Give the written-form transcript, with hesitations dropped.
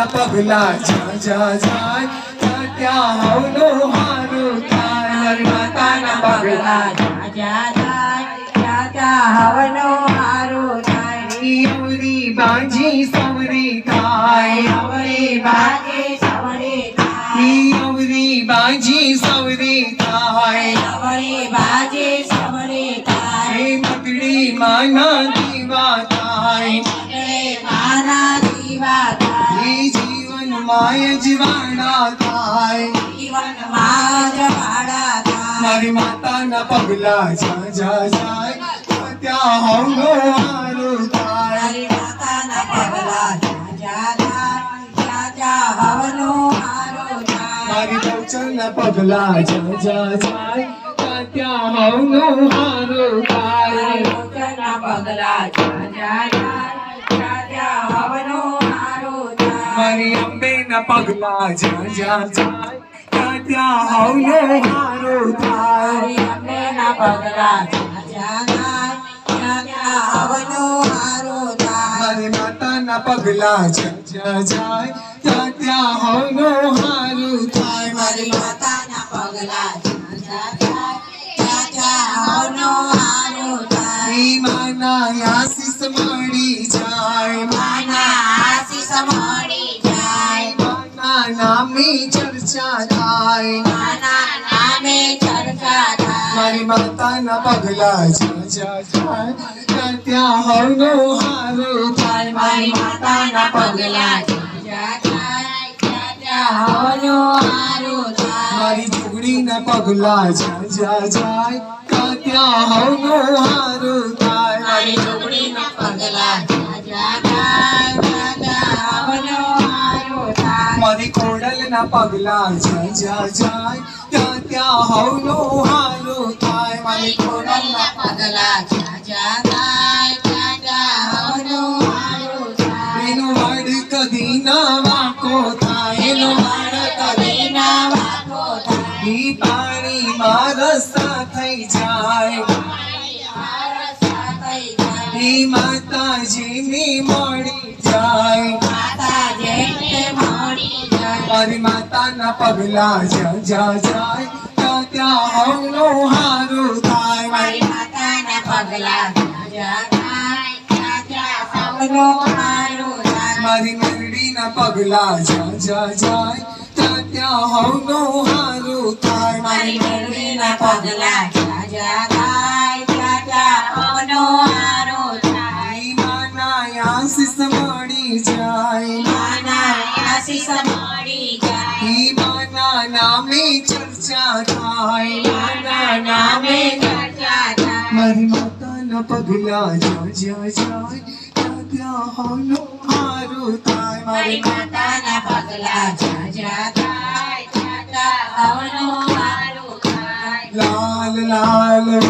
માતાના પગલા જા જા જાય ત્યાં હવનો હારું થાય મારી માતાના પગલા જા જા જાય ત્યાં હવનો હારું થાય અવરી બાજી સવરી થાય અવરી બાજી સવરી થાય અવરી બાજી સવરી થાય અવરી બાજી સવરી થાય મગડી માના દીવા થાય મારા દીવા થાય જીવન માય જીવાણા થાય જીવન માં જવાડા થાય મારી માતાના પગલા જા જા જાય ત્યાં હવનો હારું થાય મારી માતાના પગલા જા જા જાય હવનો હારું થાય મારી બહુચરના પગલા જા જા જાય ત્યાં હવનો હારું થાય લોચનના પગલા જા જા જાય હવનો હારું થાય મારી અંબેના પગલા જા જા જાય ત્યાં હવનો હારું થાય મારી અંબેના પગલા જા જા જાય હવનો હારું થાય મારી માતાના પગલા જા જા જાય ત્યાં હવનો હારું થાય મારી માતાના પગલા જા જા જાય હવનો હારું થાય માના આશીષ મળી જાય માના આશીષ મળી જાય માના નામની ચર્ચા થાય માના નામે ચર્ચા થાય મારી માતાના પગલા જા જા જાય ત્યાં હવનો હારું થાય મારી માતાના પગલા જા જાય હવનો હારું થાય મારી ઝૂંપડીના પગલા જા જા જાય ત્યાં હવનો હારું થાય મારી ઝૂંપડીના પગલા જા જાય હવનો હારું થાય મારી ખોડલના પગલા જા જા જાય ત્યાં હવનો હારું થાય મારી ખોડલના પગલા જા જાય હવનો હારું થાય એનું વાડ કદી ના વાંકો થાય એનો વાળ કદી ના વાંકો થાય ઈ પાણીમાં રસ્તા થઈ જાય રસ્તા થઈ જાય ઈ માતાજીની મળી જાય માતા જેને મળી જાય મારી માતાના પગલા જા જા જાય ત્યાં હવનો હારું થાય મારી માતાના પગલા જા જાય હવનો હારું થાય મારી મેરડીના પગલા જા જા જાય ત્યાં હવનો હારું થાય મારી મેરડીના પગલા જા જાય હવનો હારું થાય માના આશીષ મળી જાય માના આશીષ મળી જાય માના નામે ચર્ચા થાય માના નામે ચર્ચા થાય મારી માતાના પગલા જા જા જાય ત્યાં હવનો હારું થાય મારી માતાના પગલા જા જાય હવનો હારું થાય લાલ લાલ